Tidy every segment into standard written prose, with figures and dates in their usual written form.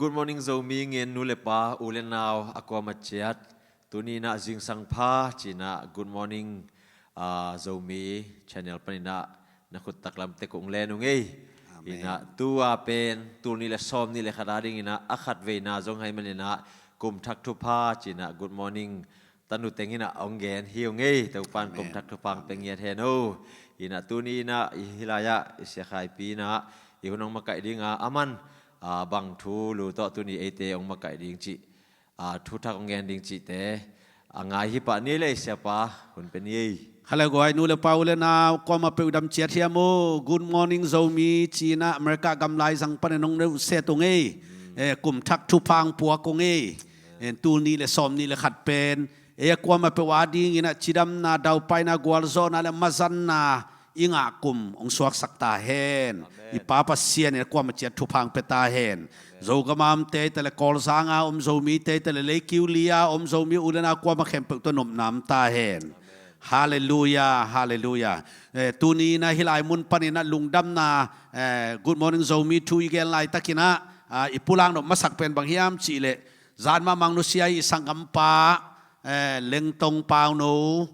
Good morning Zomi ngien nulepa ulenaw ako machiat tuni na jing sangpha china good morning Zomi channel panina nakut taklam te kung lenung ina tua pen tuni le som ni le khadaring ina akhat ve na jong hai manina kum thak thu pha china good morning tanu tengina ongen hiung tau pan kum thak thu pang pengiat heno ina tuni na hilaya sia khai pi na ihunong makai dinga aman bang thu lu to tu ni ete ong makai ding chi thu thak ong gen ding chi te angai hi pa ni le sia pa hun pen ye Hello guys, nu le pau le na ko ma pe dam chat here mo good morning Zomi China America gam lai sang pan nong ne se tu nge kum thak thu phang puwa ko nge en tu ni le som ni le khat pen ko ma pe wa ding ina chidam na dau pai na gwal zo na le mazan na inga kum ong suak sakta hen ipa pasien ne ko ma chat thu phang pe ta hen zo gamam te tele kol sanga Zomi te tele le kiulia Zomi ulena ko ma khem pe to nom nam ta hen Hallelujah, hallelujah. Tuni na hilai mun panina lungdam na good morning Zomi tu igen lai takina ipulang no masak pen bang hiam chi le zan ma mang no siai sangam pa lengtong pau no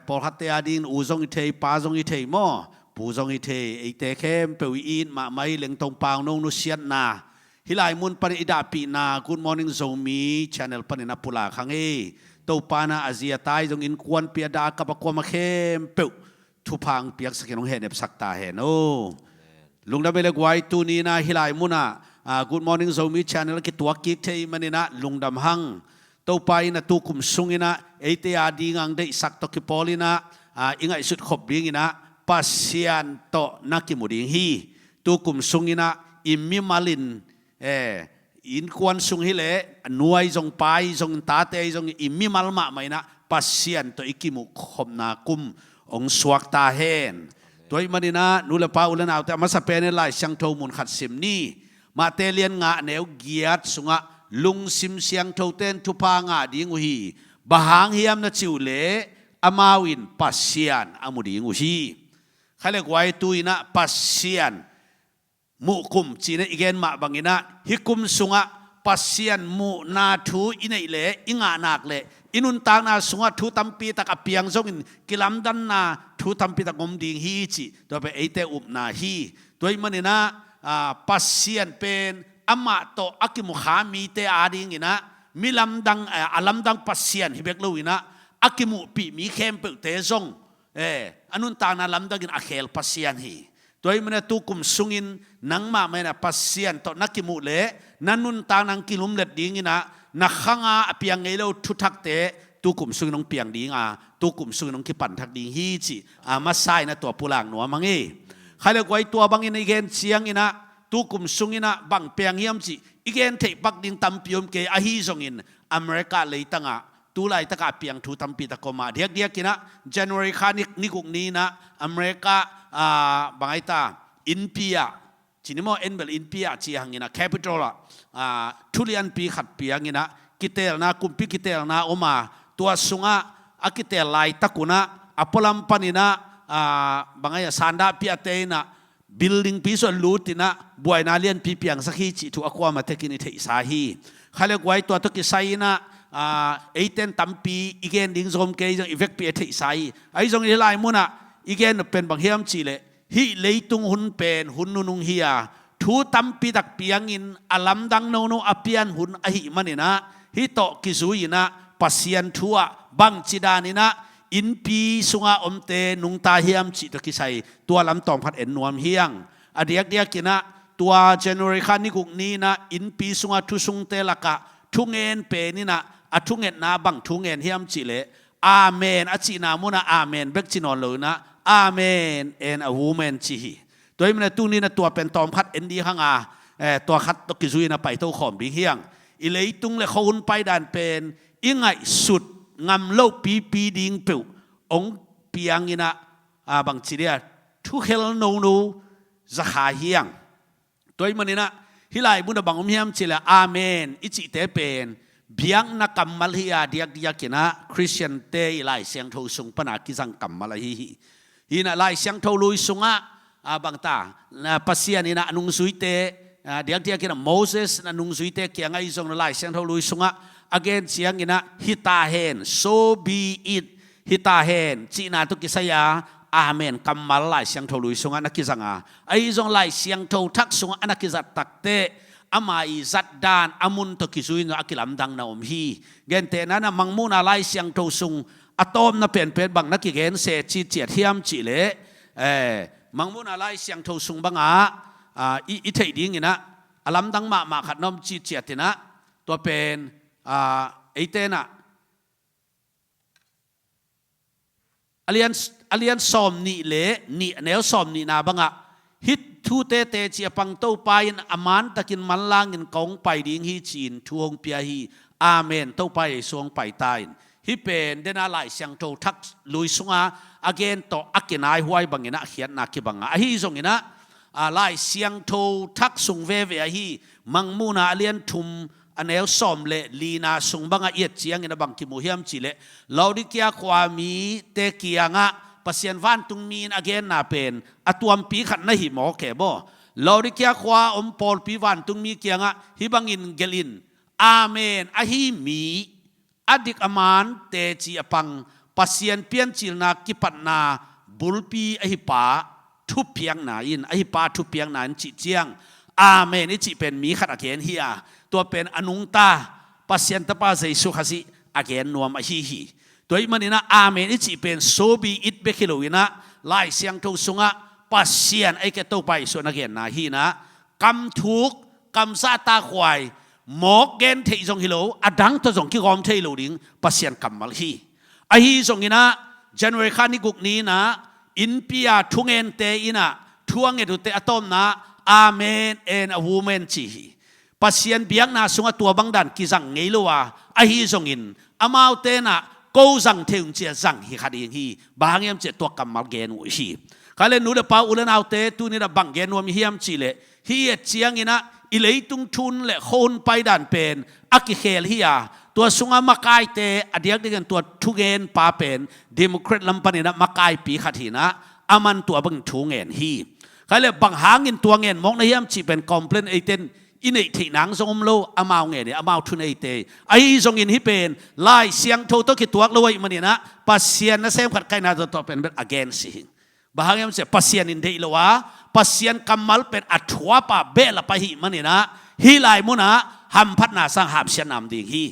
por hatte adin uzong ithei pa zong ithei mo pu zong ithei ite khem pe in ma mai lengtong pau no no siat na hilai mun pan ida pi na good morning Zomi channel panina pula khange tau pana Asia tai jong in kwan pia da ka ba kwa ma khem pe thu phang piak sakinong he ne sakta he no lungda bele gwai tu ni na hilai muna good morning Zomi channel ki tua ki thei manina lungdam hang tau pai na tu kum sungina ate adi ngang dei sak to ki polina inga isut khop bing ina Pasian Tawh Kimuh hi tu kum sungina immi malin in kwan sung hile nuai jong pai jong ta te jong immi malma mai na Pasian Tawh Kimuh Kum ong suak ta hen toy manina nula pa ulan auta masa pen lai sang tho mun khat sim ni ma te lian nga neu giat sunga lung sim siang tho ten thu pa nga ding hi bahang hiam na chiule amawin Pasian amuding hi khale gwai tuina Pasian mu kum china igen ma bangina hikum sunga Pasian mu na thu inai le inga nak le inun tang na sunga thu tampi tak apiang zong in kilam dan na thu tampi tak ngom ding hi chi to be ate up na hi toy manina Pasian pen ama to akimu khami te ading ina milam dang alam dang Pasian hibek lo ina akimu pi mi khem pe te zong anun tang na lam dang in akhel Pasian hi toy mana tu kum sungin nang ma mena Pasian Tawh Kimuh le nanun ta nang kilum let ding ina na khanga apiang ngelo thu thak te tu kum sungin nong piang ding tu kum sungin nong ki pan thak ding hi chi ma sai na to pulang no mangi khale goi to bangin igen chiang ina tu kum sungina bang piang hiam chi igen thei bak ding tam piom ke a hi zongin America leitanga tu lai taka piang thu tampi ta koma diak diak kina January khanik nikuk ni na America bangaita inpia chinimo enbel inpia chi hangina capital thulian pi khat piangina kitel na kumpi kitel na oma tua sunga akitel lai takuna apolam panina bangaya sanda pi ateina building pi so lutina buaina lian pi piang sakhi chi thu akwa ma tekini thei sahi khale gwai to to ki saina eiten tampi igen ding zom ke jong effect pi thei sai ai jong hilai muna igen pen bang hiam chi le hi leitung hun pen hun nunung hiya thu tampi tak piangin alam dang no no apian hun ahi manina hi to kizuina Pasian thua bang chidanina in pi sunga omte nung ta hiam chi to kisai tua lam tong phat en nuam hiang adiak dia kina tua January khani guk ni na in pi sunga thu sung te laka thungen pe ni na athungen na bang thungen hiam chi le amen achi na muna amen bek chinon lo na amen and a woman chi hi toy mena tu ni na tua pen tom phat en di hanga tua khat to kizui na pai to khom bi hiang i leitung le khon pai dan pen ingai sut ngam lo pi pi ding pe ong piang ina bang chi dia thu hel no no za kha hiang toy manina hilai buna bangom hiam chila amen ichi te pen biang na kamal hiya diak diak kina Christian te lai siang tho sung pana ki jang kamal hi hina lai siang tho lui sunga bang ta na Pasian ina anung suite เดียกที่กินโมเสสนันนุงสุยเตะเกียงไอ้ทรงไล่เสียงเท่าลุยสุงะ again เสียงกินะฮิตาเฮน so be it ฮิตาเฮนจีน่าตุกิสยาอาเมนกัมมาไล่เสียงเท่าลุยสุงะนักกิจังอ่ะไอ้ทรงไล่เสียงเท่าทักสุงะนักกิจัดตักเตะอามาอิจัดดานอามุนตุกิสุยนอากิลำดังนาอมฮีเกนเตนั้นมังมูนาไล่เสียงเท่าสุงอะตอมน่ะเปลี่ยนเป็นบางนักกิเกนเสจีเจียเทียมจีเล่มังมูนาไล่เสียงเท่าสุงบางอีเทดิ้งนะอลัมดังมาขัดน้อมจีเจียตินะตัวเป็นไอเตนะอเลียนสอมนี่เละนี่แนวสอมนี่นาบังฮิตทูเตเตเจียปังโตไปอามันตะกินมันล่างเงินกองไปดิ้งฮีจีนทวงเปียฮีอาเมนโตไปสวงไปตายฮิเป็นเดน่าไลเสียงโตทักลุยสุงอาเกนโตอักกินายหวยบังเงินเขียนนักกิบังฮิทรงเงินไล่เสียงโททักสุงเวเวฮีมังมูนาเลียนทุมอันเอลสอมเลลีนาสุงบังเอียดเสียงอินบังกิมุฮิมจิเลลาวดิเกียความมีเตเกียงปัสยันวันตุงมีนอเกนนาเป็นอตัวมปีขัดนหิหมอแก่บ่ลาวดิเกียความอมปอลปีวันตุงมีเกียงฮิบังอินเกลินอาเมนอหิมีอดิกอมานเตจีอปังปัสยันเปียนจิลนากิปันนาบุลปีอหิปาทุบเพียงนาอินไอปาทุบเพียงนานจิเจียงอาเมนนี่จิเป็นมีขัดอเกนเฮียตัวเป็นอนุงตาปัสยันตปาเซสุขสิอเกนนวมอหิฮีตัวอีมันนี่นะอาเมนนี่จิเป็นโซบีอิดเบคิโลวินะไล่เสียงทุสุงะปัสยันไอเกตัวไปส่วนอเกนนาฮีนะกำทุกกำซาตาควายหมอกเกนเทยงฮิโลอดังตัวจงกิกอมเทยโลดิงปัสยันกำมัลฮีไอฮีจงนี่นะจันเวคานิกุกนี้นะอินพิอาทุงเอ็นเตอินะทวงเอตุเตอตอมนะอาเมนเอ็นอวูเมนจีปัสยันเบียงนาสุงตัวบังดันกิจังเงลัวอาฮีจงอินอามาวเตนะกูจังเทงเจียจังฮิคาดีฮีบางยามเจตัวกำมัลเกนอุชีเขาเลยนูเดปาอุลนาวเตตุนี่นะบังเกนวมฮิมจีเลฮีเอเจียงอินะอิเลตุงทุนเลโคนไปดันเป็นอักเคลฮิยาตัวสุงมาไกเตอเดียกเดียกันตัวทุเกนปาเป็นเดโมแครตลำปนินะมาไกปีขัดหินะอามันตัวบังทุเงินฮีเขาเลยบังหาเงินตัวเงินมองในยามจีเป็นคอมเพลนไอเทนอินไอที่นังสมโลอามาวเงินเนี่ยอามาวทุนไอเตไอทรงอินฮิเป็นไล่เสียงโทโตกิตัวลอยมันเนี่ยนะปัสเซียนนะเซมขัดไกนาตัวเป็นเป็น against สิบางอย่างเสียปัสเซียนอินเดียลวะปัสเซียนกัมมัลเป็นอัฐวะปะเบลปะหิมันเนี่ยนะฮีไลมุนะหัมพัฒนาสร้างหาบเชียนนำดีฮี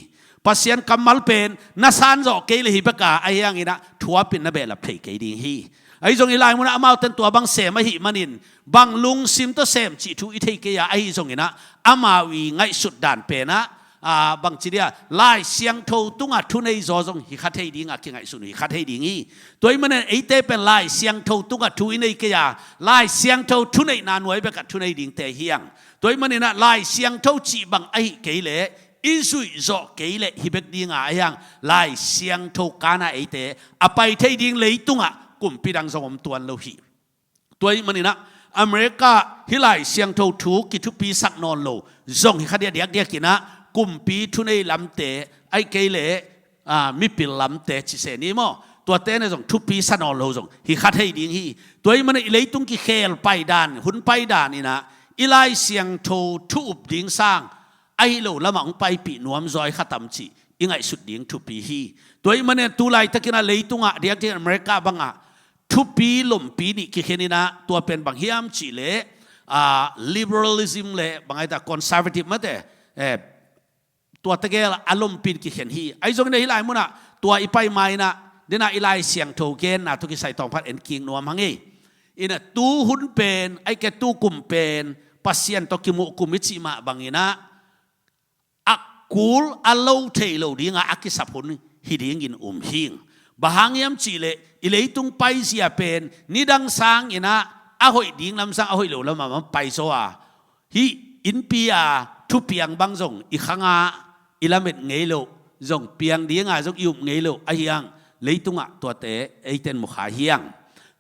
ปัสยันกัมมัลเป็นนัสานโจเกลิฮิปกาไอ้ยังงี้นะทัวปินนับเบลเพลเกดีฮีไอ้จงอีไลมุนะอามาเต็นตัวบางเสมหิมันินบางลุงซิมตัวเสมจิตุอิเทเกียไอ้จงงี้นะอามาวีไงสุดด่านเป็นนะบางจีเดียไล่เสียงโทตุงทุนไอ้จอจงฮิคัดให้ดีงะกิไงสุนฮิคัดให้ดีงี้ตัวมันไอ้เตเป็นไล่เสียงโทตุงทุนไอ้เกียไล่เสียงโททุนไอ้นานวยเบกัทุนไอ้ดิงเตเฮียงตัวมันนะไล่เสียงโทจีบางไอ้เกลอิสุยโจเกลฮิเบกดีงายังไล่เสียงโทกานาไอเตอไปเทดิงเลยตุงกลุ่มปีดังสมตัวโลหิตัวมันนี่นะอเมริกาฮิไล่เสียงโทถูกกิทุปีสักนอนโลจงฮิคาเดียเดียกินะกลุ่มปีทุนไอลำเตไอเกลมิปิลลำเตจิเสนีมั้งตัวเต้นจงทุปีสักนอนโลจงฮิคาเทดิงฮีตัวมันนี่เลยตุงกิเคลไปดานหุ่นไปดานนี่นะอิไลเสียงโททุบดิงสร้างไอ้เราละมังไปปีนวมซอยขัดตำจียังไงสุดดิ่งทุปีฮีตัวมันเนี่ยตัวไรตะกินาเลยตุงเดียกที่อเมริกาบังทุปีลมปีนี่คิดนี่นะตัวเป็นบางฮิมจีเลliberalism เลบางไอ้แต่ conservative มาแต่ตัวตะเกียอารมณ์ปีนคิดเห็นฮีไอ้ตรงนี้ไล่มุนะตัวอีไปไม่นะเดี๋ยวนะอีไลเสียงโทเกนนะทุกใส่ตองพัดเอ็นกิงนวมฮังเออินะตู้หุ่นเป็นไอ้แกตู้กลุ่มเป็นPasian Tawh Kimuh Kumมิจิมาบางอินะอักกูลอัลโลเทโลดีงาอักกิสับผลฮิดีงินหิงบางยามจีเลอิเลตุงไปเสียเป็นนิดังสังอินะอาหอยดิ้งลำสังอาหอยโลแล้วมันไปโซอาฮิอินปีอาทุเปียงบางจงอีขังอาอิลาเม็ดเงยโลจงเปียงดีงาจงยุบเงยโลไอยังเลยตุงอ่ะตัวเตะไอเต็นมุขาเฮียง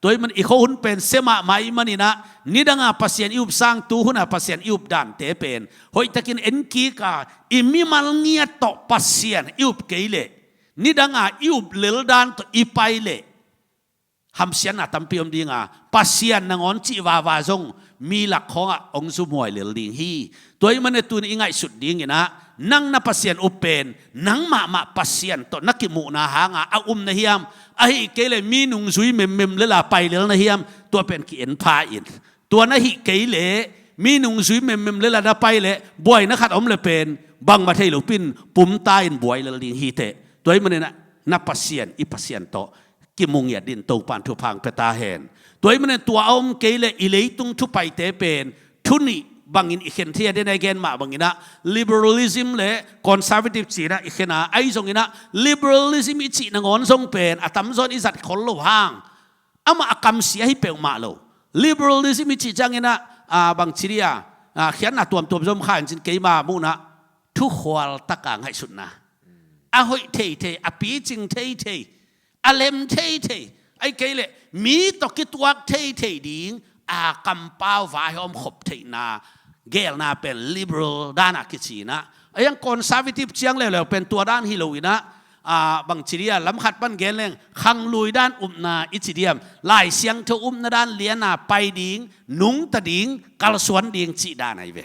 ตัวมันอีกคนเป็นเสมาไม่มันนี่นะนี่ดังอาPasianอิบสร้างตัวหุ่นPasianอิบดันเตเป็นหอยตะกินเอ็นกีกาอิมิมัลเงียต่อPasianอิบเกยเลนี่ดังอาอิบเลลดันต่ออีไปเลหำเสียนตัมพิมดีงาPasianนางอนจีวาวาจง มีหลักขององค์สุมวยเหลือลิงฮีตัวมันในตัวนี้ง่ายสุดดิ้งนะนังนับเสียนอุปเปนนังมาปัสเซียนตัวนักกิมุนาหางอานะเฮียมไอ้เกลมีนุงซุยเมมเลลาไปเลนะเฮียมตัวเป็นกีเอ็นพาอินตัวนั้นฮิเกลมีนุงซุยเมมเลลาไปเลยบ่อยนะครับอมเลยเป็นบางมาเทลุปินปุ่มตายบ่อยเลยลิงฮีเตตัวมันเนี่ยนับปัสเซียนอีปัสเซียนโตกิมุงยาดินโตปานทุพังเปตาเห็นตัวมันเนี่ยตัวอมเกลอิเลตุงทุไปเตเป็นทุนีบางอินอีกเห็นที่ได้ในเกณฑ์มาบางอินะ liberalism เลย conservative จีนะอีกเห็นไอ้ทรงอินะ liberalism อีจีนังอนทรงเป็นอาตัมซอนอิสัตคนโลห่างอามาคำเสียให้เปลวมาโล liberalism อีจีจังอินะบางชีริยาเขียนนะตัวจมข้าจริงเกี่ยมามูนะทุกขวลตะกางให้สุดนะอาหอยเทอาปีจิงเทอาเลมเทไอ้เกลมีตกิตัวเทดิ้งกำเป้าวายอมขบเทนาเกลนาเป็น liberal ด้านกิจีนะไอ้ยัง conservative เชียงเลยเป็นตัวด้านฮิโลวีนะบางชีริยล้ำขัดปั้นเกลเลงขังลุยด้านนาอิจิเดียมลายเสียงเทนาด้านเลียนาไปดิ้งนุงตะดิ้งกัลสวนดิ้งจีด้านไหนเว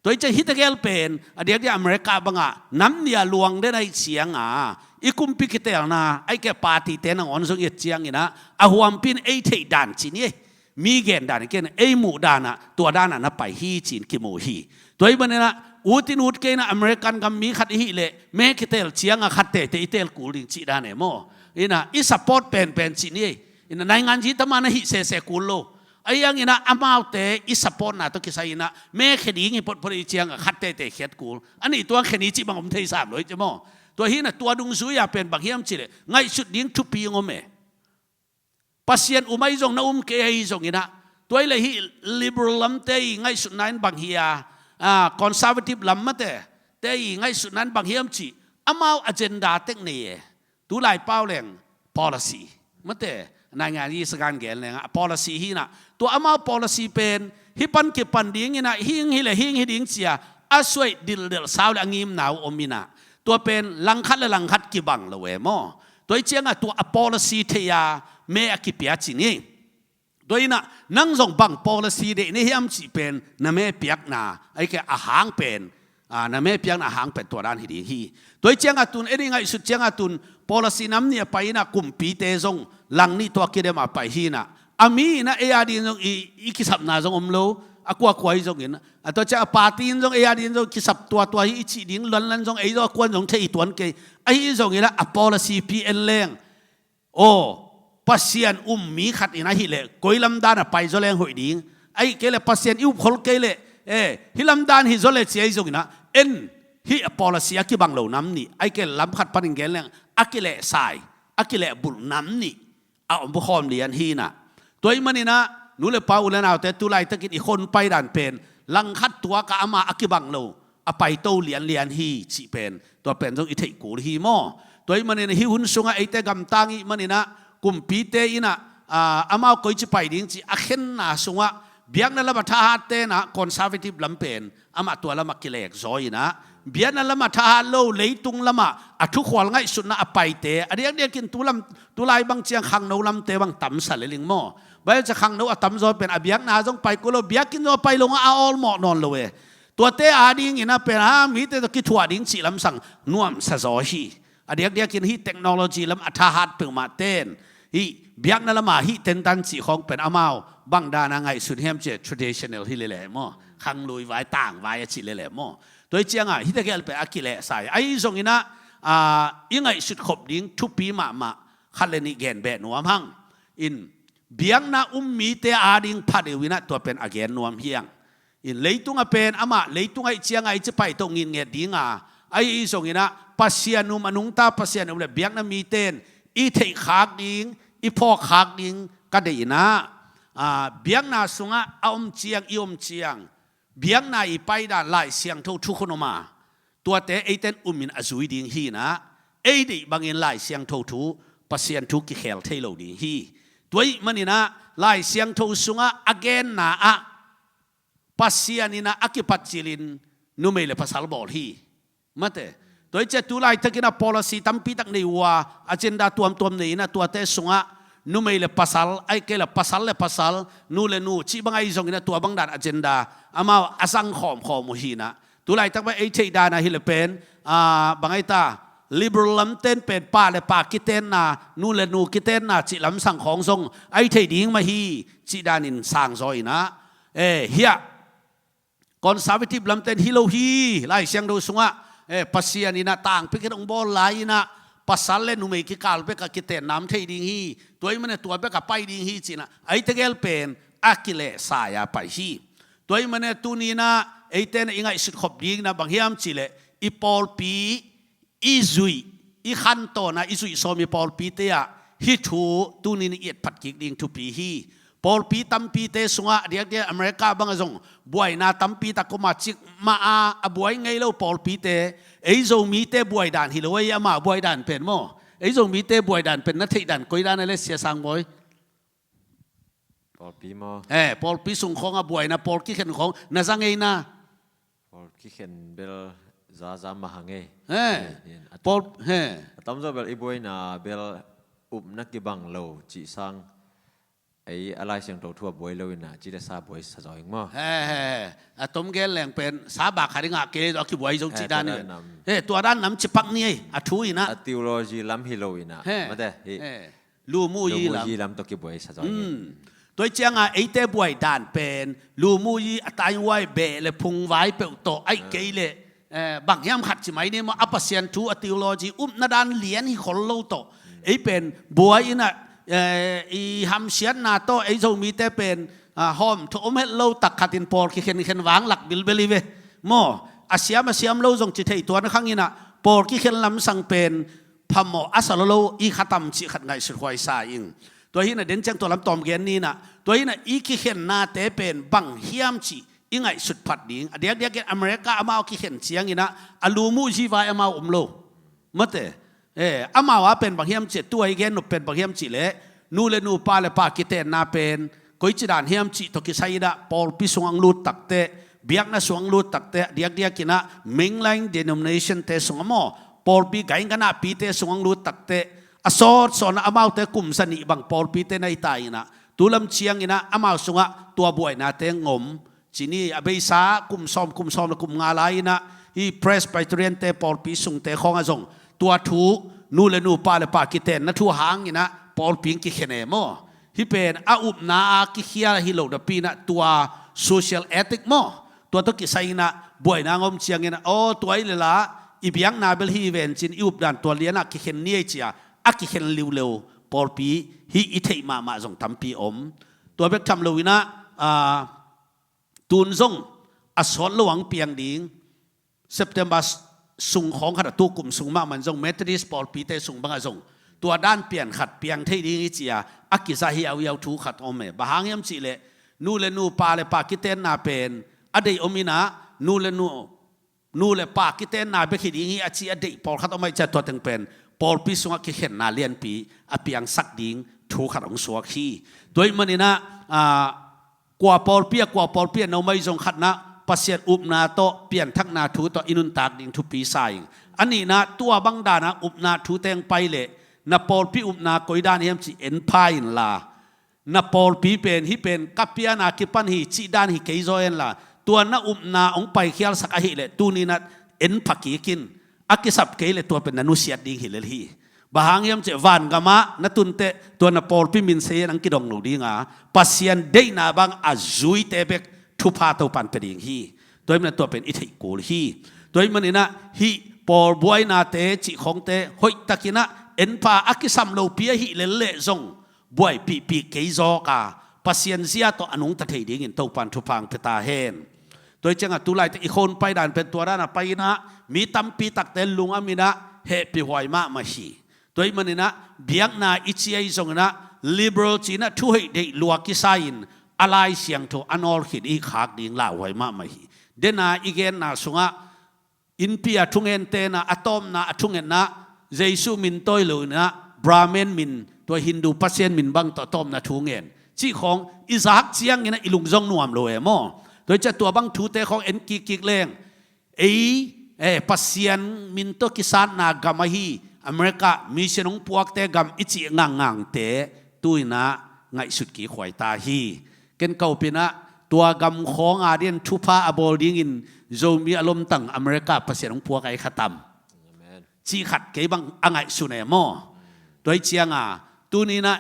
ตัวจะฮิตเกลเป็นเดี๋ยวที่อเมริกาบังน้ำเนี่ยลวงได้ในเสียงอีกุมพิกเตลนาไอ้แกปาร์ตี้เตนอ่อนส่งเอเจียงนะหัวปินไอ้เทด่านจีนี่มีเกณฑ์ด่านเกณฑ์ไอ้หมู่ด่านตัวด่านไปฮีจีนกิโมฮีตัวมันเนี่ยนะอูตินูดเกณฑ์อเมริกันกัมมีขัดฮีเลยแม้คิเตลเชียงขัดเตอิเตลกูลิงจีด่านเนี่ยโมอินะอีสปอร์ตเป็นจีนี่อินะในงานจีตมันฮิเซกูโลไอ้ยังอินะอามาเตอีสปอร์ตนะตัวกิไซนะแม้คดีงี้พอดีเชียงขัดเตเขียดกูอันนี้ตัวคดีจีบังผมเทสามเลยจ้ะโมตัวฮีนะตัวดุงซุยเป็นบางเฮียมจีเลยไงสุดดิ้งทุปีงอเมปัสยันไม่จงนะเกยจงอินะตัวเลยฮี liberal ลำเตยไงสุดนั้นบางเฮียconservative ลำมาเตยไงสุดนั้นบางเฮียมจีอามาอเจนดาเทคนิคตัวลายเป้าแรง policy มาเตในงานยี่สการเกลเลยpolicy ฮีนะตัวอามา policy เป็นฮิปันเก็บปันดิ้งอินะฮิงฮิเลยฮิงฮิดิ้งเสียอาสวยดิลเดลสาวและงิมหนาวอมินะตัวเป็นลังคัดและลังคัดกีบังละเวมอตัวเจียงตัว policy เทียเมอกิเปียจินี่โดยน่ะนั่งส่งบัง policy เดนี่ยามจีเป็นนั่นเมเปียกนาไอ้แกอาหางเป็นนั่นเมเปียกอาหางเป็นตัวด้านที่ดีฮีโดยเจียงตุนเอ็นไงสุดเจียงตุน policy น้ำเนี่ยไปน่ะกลุ่มปีเตซงลังนี่ตัวกิเดมาไปฮีน่ะอามีน่ะเอียดีนงอีกิสับนาซงอมโลอากวควายจงเห็นตัวจะปาร์ตี้จงเอียดีนจงกิสับตัวอีจีดิ้งลันจงไอ้ตัวควนจงเทอีตัวนี้ไอ้จงเห็นอะ policy PN แรงโอ้ปัสยันมีขัดอินะฮิเลกุยลำดานไปจงแรงหอยดิ้งไอ้เกลปัสยันอิวพลเกลฮิลำดานฮิจงเลเซียจงเห็นฮิ policy อากิบังเหล่าน้ำนี่ไอ้เกลลำขัดปันเกลแรงอากิเลสายอากิเลบุญน้ำนี่เอาบุคคลเรียนฮีน่ะตัวมันนี่นะนู้เลยป้าอุลนาแต่ตุไลตะกินอีกคนไปด่านเป็นลังคัดตัวกามาอากิบังโลไปโตเลียนฮีจีเป็นตัวเป็นต้องอิเทกูฮีมอตัวมันนี่ฮิวุนซุงไอเตกำตังอีมันนี่นะกุมปีเตอินะอามาคอยจีไปดิ้งจีอาเข็นนาซุงะเบียกนั่นละมาท้าเตนะคอนซาร์เวทีฟลำเป็นอามาตัวละมากิเลกซอยนะเบียกนั่นละมาท้าโลเลยตุงละมาทุกคนง่ายสุดนะไปเตอันนี้เดียกินตุไลบางเจียงขังโนลำเตบางต่ำสันเลยลิงมอใบจะขังนู้ตั้มจอยเป็นอเบียกนาจงไปกุโลเบียกกินจอยไปลงเอาออลหมอนอนเลยตัวเตอาดิ้งอินะเป็นมีแต่ตะกี้ถั่วดิ้งสีลำสั่งน่วมสะจอยฮีอเดียกินฮีเทคโนโลยีลำอัฐหัดเปิ่งมาเต้นฮีเบียกนั่นละมาฮีเต้นตันสีของเป็นอามาวบังดานังไงสุดเฮียมเจ traditional ฮีเลยแหละมั่วขังลุยไว้ต่างไว้จีเลยแหละมั่วตัวเจียงฮีตะเกียเป็นอากิเลสายไอ้ทรงอินะยังไงสุดขบดิ้งทุกปีมาขัดเลนิเกนเบนนัวมั่งอินเบียงน่ามีเตอาดิ้งพัดวินะตัวเป็นอาเกนนวมเฮียงอินเลยตุงเป็นอามาเลยตุงไอเจียงไอจะไปตรงอินเงดิ้งไอส่งอินะปัสยานุมนุงตาปัสยานุเลยเบียงน่ามีเตนอีเทขากดิ้งอีพ่อขากดิ้งก็ได้นะเบียงน่าสุงะอมเจียงอีอมเจียงเบียงน่าอีไปด่านไล่เสียงทุกคนมาตัวเตไอเตนมินอจุยดิ้งฮีนะไอดิบางอินไล่เสียงทุปัสยานทุกิเคลเทโลดิ้งฮีตัวมันนี่นะไล่เสียงทูสุงะอเกนนะปัสยานี่นะอักิปัจจิลินนุ่มเลยภาษาบอลฮีมาเตตัวเจ้าตุไลตะกิน policy ตั้มปีตักในวัว agenda ตัวนี่นะตัวเตสุงะ nu mei le pasal ai ke le pasal nu le nu chi bang ai zong ina tua bang dan agenda ama asang khom mu hi na tu lai tak ba ai thei da na hi le pen bang ai ta liberal lam ten pen pa le pa ki ten na nu le nu ki ten na chi lam sang khong song ai thei ding ma hi chi danin sang zoi na hia conservative lam ten hi lo hi lai siang do sunga pasian ina tang pe ke dong bol lai na pasal le nu mei ki kal pe ka ki ten nam thei ding hi toy mane tua pe ka pai ding hi china ai te gel pen akile sa ya pai hi toy mane tu ni na ai ten ingai sit khop ding na bang hiam chile I pol pi I zui I khan to na I zui so mi pol pi te ya hi thu tu ni iet phat ki ding thu pi hi pol pi tam pi te sunga dia America bang azong buai na tam pi ta ko ma chik ma a buai ngai lo pol pi te ei zo mi te buai dan hi lo ya ma buai dan pen mo ei zo mi te buai dan pen na thei dan koi dan le sia sang boy pol pi mo pol pi sung khong a buai na pol ki khen khong na sang ei na pol ki khen bel za ma hange pol tam zo bel iboi na bel nak ki bang lo chi sang ai alai siang to thua boi lo ina chi da sa boi sa zo ing mo tom gel leng pen sa ba khari nga ke do ki boi zo chi dan ni tua dan nam chi pak ni a thu ina theology lam hi lo ina ma de lu mu yi lam to ki boi sa zo ing tôi chăng ấy tế buổi đàn bền lù mu yi tai wai bể le phung vai bể to ai kể le bằng hiam khát chỉ mấy nên mà Pasian Tawh theology na đàn liền hi khol lâu to ấy bền buổi ina I ham xiên na to ấy Zomi tế bền hôm thu hết lâu tắc khát in Paul khi khen vang lạc bil beli ve mo asiam lâu dòng chỉ thấy tuan khang ina Paul khi khen lắm sang bền phàm mo asalo I khatam chỉ khát ngày sự hoài sa ingตัวนี้นะเด่นจังตัวลำตอมเกียนนี่นะตัวนี้นะอีกเห็นนาเตเป็นบังเฮียมจีอีไงสุดพัดดิ่งเดียกอเมริกาอามาเอาขี้เห็นเสียงนี่นะอาลูมูจีวายอามาอุมโลมัดอามาว่าเป็นบังเฮียมจีตัวอีกเห็นนุเป็นบังเฮียมจีเละนูเลนูปาเลปากิเตนนาเป็นก็อีจีดานเฮียมจีตัวกิไซดะปอลพิสวงลูดตักเตะเบียกนะสวงลูดตักเตะเดียกกินะมิงไลน์เดโนมิเนชันเตสวงมอปอลปีไก่กันนะปีเตสวงลูดตักเตะasot amau te kum sani bang pol pi te nai tai na tulam chiang ina amau sunga tua buai na te ngom chini abei sa kum som na kum nga lai na I presbyterian te pol pi sung te khong azong tua thu nu le nu pa le pa ki ten na thu hang ina pol ping ki khene mo hi pen a up na a ki khia hi lo da pi na tua social ethic mo tua to ki sai na buai na ngom chiang ina o tuai le la ibiang na bel hi ven chin up dan tua liana ki khen nie chia aki khen liu leo pol pi hi I thei ma zong tam pi om tua bek tham lo ina tun zong asol lawang piang ding September sung khong khat tu kum sung ma man zong Methodist pol pi te sung bang zong tua dan pian khat piang thei ding I chia aki sa hi au thu khat om me bahang yam chi le nu pa le pa ki ten na pen adei omina nu le pa ki ten na be khi ding hi achi adei pol khat omai cha to teng penปอลพิสวงกิเห็นนาเลียนปีอภิยังสักดิ่งถูกขัดองสวกขี้โดยมันนี่นะกว่าปอลเปียนเอาไม่ทรงขัดนะปัสเซียนอุบนาโตเปลี่ยนทักนาถูต่ออินุนตากดิ่งทุปีสายอันนี้นะตัวบังดานะอุบนาถูแตงไปเลยนะปอลปีอุบนาโกยดานเฮียมจีเอ็นพายน์ลานะปอลปีเป็นฮิเป็นกัปเปียนาคิปันฮิจีดานฮิเกยโซเอ็นลาตัวนะอุบนาองไปเขียลสักหิเลยตัวนี้นะเอ็นพักกินอากิสับเกลตัวเป็นนันุเสียดิ่งหิเลลีบางยามเจวันกามะนัตุนเตตัวนปอลพิมินเซียนังกิดองหนูดิ่งปัสยันเดนาบางอาจุยเตเบกทุพาตัวปันเป็นดิ่งฮีตัวมันตัวเป็นอิทธิกูลฮีตัวมันนี่นะฮีปอลบวยนาเตจิของเตหอยตะกินะเอ็นพาอากิสัมโลเปียฮิเลเลซงบวยปีเกยโซกาปัสยันเสียตัวอนุงตะเทดิ่งตัวปันทุพังเพตาเฮนโดยจังตุไลแต่อีคนไปด่านเป็นตัวด้านไปนะมีตัมปีตักเตลลุงอามินะเฮปิหอยมาฮีโดยมันนี่นะเบียงนาอิชิไอซงนะ liberal จีนะช่วยได้ลวกิไซน์อะไรเสียงโทอันอลขิดอีขากดิ่งลาหอยมาฮีเดน่าอีเกนนาสุงะอินเปียทุ่งเอ็นเตนะอะตอมนะทุ่งเอ็นนะเจสุมินต้อยเลยนะบราเมนมินตัวฮินดูปัสเซียนมินบังต่อตอมนะทุ่งเอ็นจีของอิสากเจียงนี่นะอิลุงจงนวมเลยมั้งโดยจะตัวบังทูเตของเอ็นกิกเลงปัสยันมินโตกิสานนากามาฮีอเมริกามีเชนงพวกเตกามอิจิงังเต ตุ้ยนะไงสุดกี่ขวายตาฮีเกันเก่าปีนะตัวกำของอาเดียนทุพาอบอลดิ้งอินโจมีอารมณ์ตั้งอเมริกาภาษาของพวกไอ้ขตัมชีขัดเกี่ยบังอ่างไอสุนัยมอโดยเชียงตัวนี้นะ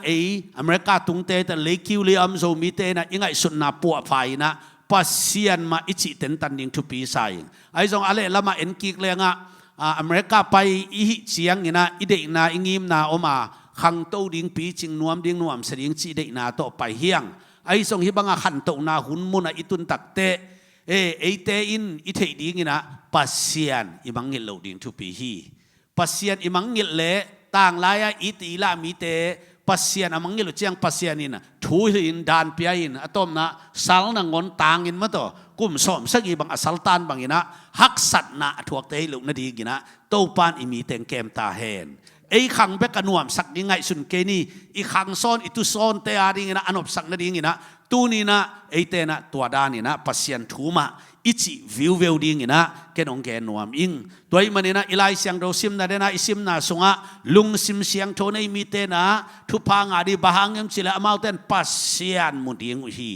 อเมริกาตุงเตแต่เล็กคิวเลียมโจมีเตนะยังไงสุดนาปัวไฟนะปัสเซียนมาอิจิเต็นตันยิงทุปีใส่ไอ้ทรงอะไรละมาเอ็นกิกเลยอเมริกาไปอีเชียงนี่นะอีเด็กนาอิงิมนาออกมาขังโตดิ้งปีจิงนวมดิ้งนวมเสียงจีเด็กนาโตไปเฮียงไอ้ทรงฮิบังขันโตนาหุ่นมุนอิตุนตักเตเตอินอิเทดิ้งนี่นะปัสเซียนอิมังเงลโลดิ้งทุปีฮีปัสเซียนอิมังเงลเละต่างลายอิติลามีเตปัสเซียนอิมังเงลเจียงปัสเซียนนี่นะทูหินดานเปียอินอะตอมนะสัลนังงอนต่างอินมาโตกุมสอมสักอีบังอสัลตันบังอินะฮักสัตนะถวกเตลุกนาดีกินะโตปานอิมีเตงเกมตาเฮนขังเบกนวมสักยังไงสุนเกนี่ขังซ้อนอิตุซ้อนเตอาดิงินะอนบสักนาดีงินะตูนี่นะเตนะตัวดานี่นะปัสเซียนทูมาอิจิวิวดิงินะเกนองเกนวมอิงตัวมันนี่นะอิไลเสียงเราซิมนะเดนะอิซิมนะสงะลุงซิมเสียงโทนมีเตนะทุพางอาดีบางยังจิละมาเตนปัสเซียนมุดิงอุฮี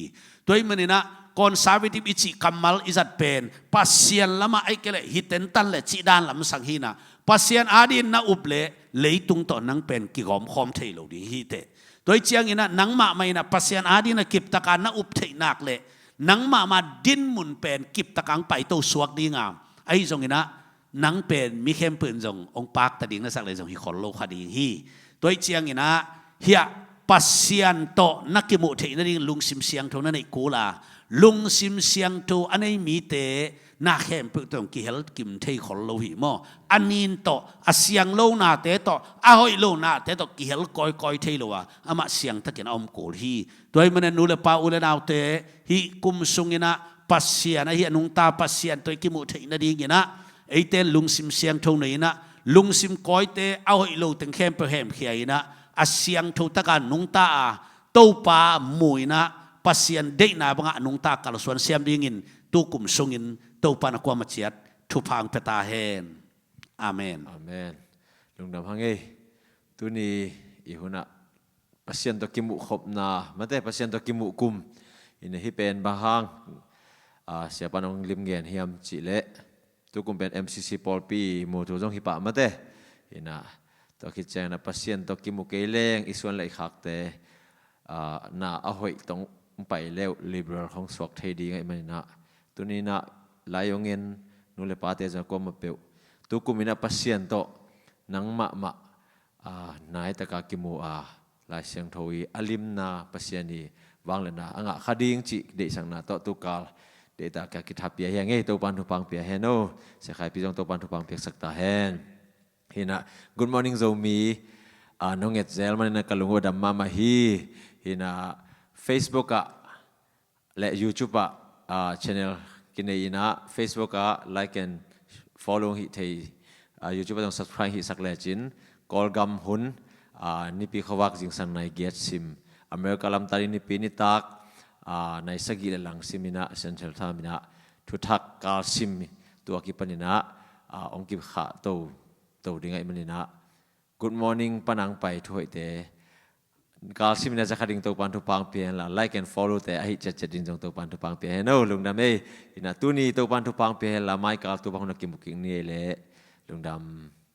ตัวมันนี่นะconservative ichi kamal izat pen pasien lama ai kele hiten tan le chi dan lam sang hina pasien adin na uple leitung to nang pen ki gom khom thei lo ding hi te toi chiang ina nang ma mai na pasien adin na kip takan na up thei nak le nang ma din mun pen kip takang pai to suak ding am ai jong ina nang pen mi khem pun jong ong pak ta ding na sak le jong hi khol lo kha ding hi toi chiang ina hia pasien to nakimu thei na ding lung sim siang thona nei kulaลุงซิมเสียงโตอันนี้มีเตน่าเข้มเปิดตรงกิเฮลกิมเทยขอโลหิมออันนี้โตอาเสียงโลนาเตโตอาหอยโลนาเตโตกิเฮลกอยเทยโลวะอามาเสียงตะเกียนอมโกลฮีตัวมันนูเลปาอุเลนาวเตฮิกุมซุงยินะปัสเซียนะฮินุงตาปัสเซียนตัวกิมุเทยนาดีกินะเตลุงซิมเสียงโตนี่นะลุงซิมกอยเตอาหอยโลตึงเข้มเปิดเข้มเขียนะอาเสียงโตตะการนุงตาโตปามวยนะpasien dei na banga anung ta kalsuan siam dingin tu kum sungin to pana kwa machiat thu phang peta hen amen amen lungdam hange tuni ihuna Pasian Tawh Kimuh khop na mate Pasian Tawh Kimuh Kum in hi pen bahang siapa nong lim gen hiam chile tu kum pen MCC Polpi mo tu jong hi pa mate ina to kichang na Pasian Tawh Kimuh keleng iswan lai khak te na ahoi tongไปแล้วลิเบอร์ของสวกเทดีไงมันนะตัวนี้นะลายองเงินนู่นเลยป้าเตจะก็มาเปิวตัวกุมินะปัสเซียนโตนังมะนายตะกากิมูลายเสียงทวีอลิมนาปัสเซียนีวางเลยนะอ่ะคดีงจิเดชังนาโตตุกาลเดตากากิทับเปียยังไงตัวปันทุปังเปียเฮโนเสียใครพี่จงตัวปันทุปังเปียสักตาเฮนเห็นนะ Good morning Zomi น้องเอ็ดเซลมันนะกะลุงวดำมาฮีเห็นนะ Facebook และ YouTube channel กินในนะ Facebook like and follow ฮิที่ YouTube ต้อง subscribe ฮิสักแลจินกอลกำหุ่นนี่ปีขวักจิงสังในเกียรติซิมอเมริกาลำตาลินี่ปีนิตักในสกิลหลังซิมินะเซนเทลทามินะทุทักกาลซิมตัวกิปนินะองกิบขาโตดิ้งไงมันนี่นะ Good morning ปนังไปถ้วยเตกาลซิมเนี่ยจะขัดดิ้งตัวปันทุปังเปลี่ยนละ like and follow แต่ไอ้จะดิ้งตัวปันทุปังเปลี่ยนโน่ลุงดำเอ้ยนะตัวนี้ตัวปันทุปังเปลี่ยนละไม่กาลตัวปังนักกิมบุกิงนี่แหละลุงดำ